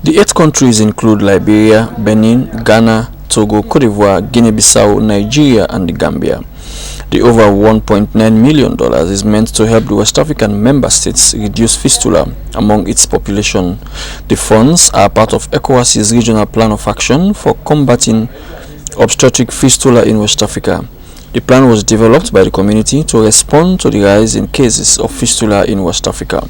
The 8 countries include Liberia, Benin, Ghana, Togo, Cote d'Ivoire, Guinea-Bissau, Nigeria, and the Gambia. The over $1.9 million is meant to help the West African member states reduce fistula among its population. The funds are part of Ecowas' regional plan of action for combating obstetric fistula in West Africa. The plan was developed by the community to respond to the rise in cases of fistula in West Africa.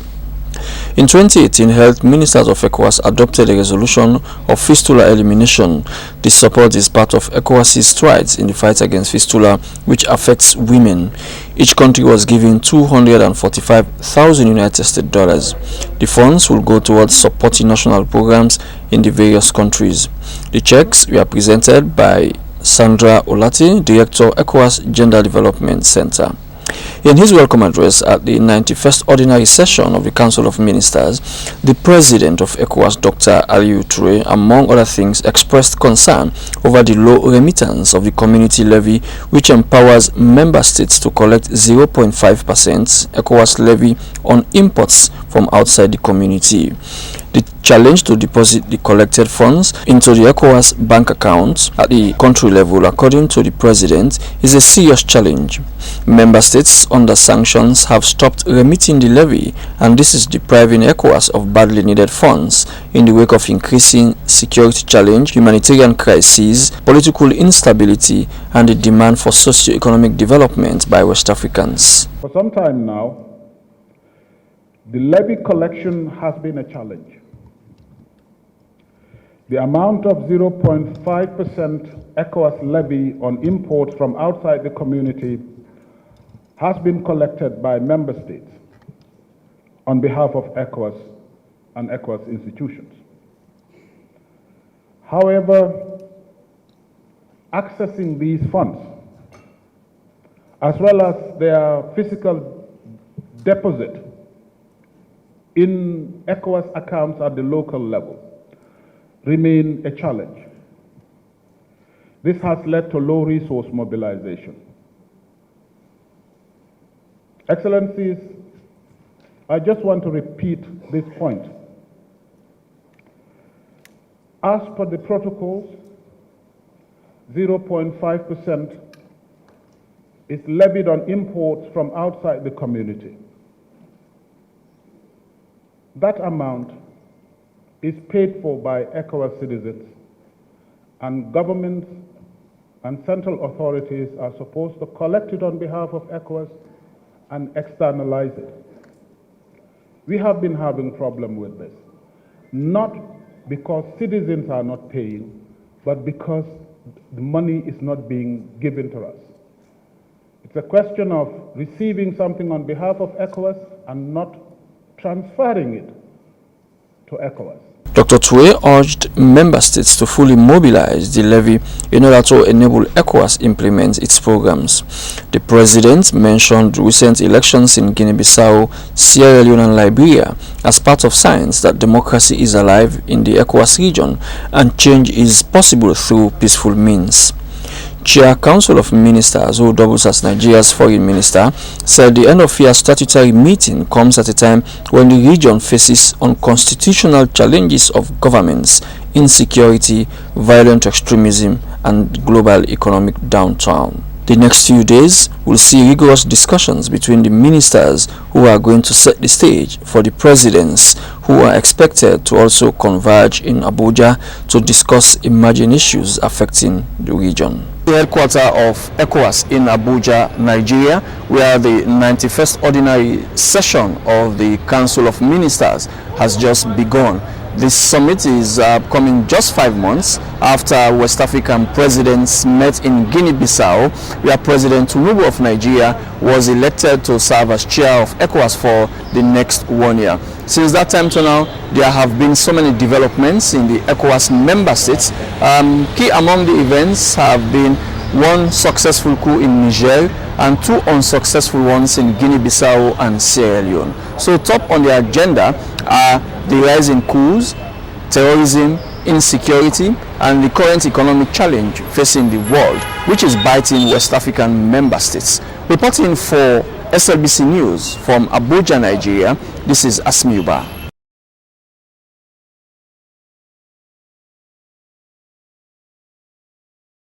In 2018, health ministers of ECOWAS adopted a resolution of fistula elimination. This support is part of ECOWAS's strides in the fight against fistula, which affects women. Each country was given $245,000 US. The funds will go towards supporting national programs in the various countries. The checks were presented by Sandra Olati, Director, ECOWAS Gender Development Center. In his welcome address at the 91st Ordinary Session of the Council of Ministers, the President of ECOWAS, Dr. Aliou Touré, among other things, expressed concern over the low remittance of the community levy, which empowers member states to collect 0.5% ECOWAS levy on imports from outside the community. The challenge to deposit the collected funds into the ECOWAS bank accounts at the country level, according to the President, is a serious challenge. Member states under sanctions have stopped remitting the levy, and this is depriving ECOWAS of badly needed funds in the wake of increasing security challenge, humanitarian crises, political instability, and the demand for socio-economic development by West Africans. For some time now, the levy collection has been a challenge. The amount of 0.5% ECOWAS levy on imports from outside the community has been collected by member states on behalf of ECOWAS and ECOWAS institutions. However, accessing these funds, as well as their physical deposit in ECOWAS accounts at the local level, remain a challenge. This has led to low resource mobilization. Excellencies, I just want to repeat this point. As per the protocols, 0.5% is levied on imports from outside the community. That amount is paid for by ECOWAS citizens, and governments and central authorities are supposed to collect it on behalf of ECOWAS and externalize it. We have been having problem with this, not because citizens are not paying, but because the money is not being given to us. It's a question of receiving something on behalf of ECOWAS and not transferring it to ECOWAS. Dr. Touré urged member states to fully mobilize the levy in order to enable ECOWAS implement its programs. The President mentioned recent elections in Guinea-Bissau, Sierra Leone and Liberia as part of signs that democracy is alive in the ECOWAS region and change is possible through peaceful means. Chair Council of Ministers, who doubles as Nigeria's foreign minister, said the end-of-year statutory meeting comes at a time when the region faces unconstitutional challenges of governance, insecurity, violent extremism, and global economic downturn. The next few days will see rigorous discussions between the ministers who are going to set the stage for the presidents, who are expected to also converge in Abuja to discuss emerging issues affecting the region. The headquarters of ECOWAS in Abuja, Nigeria, where the 91st Ordinary Session of the Council of Ministers has just begun. This summit is coming just 5 months after West African presidents met in Guinea-Bissau, where President Tinubu of Nigeria was elected to serve as chair of ECOWAS for the next 1 year. Since that time to now, there have been so many developments in the ECOWAS member states. Key among the events have been one successful coup in Niger and 2 unsuccessful ones in Guinea-Bissau and Sierra Leone. So top on the agenda are the rise in coups, terrorism, insecurity, and the current economic challenge facing the world, which is biting West African member states. Reporting for SLBC News from Abuja, Nigeria, this is Asmiuba.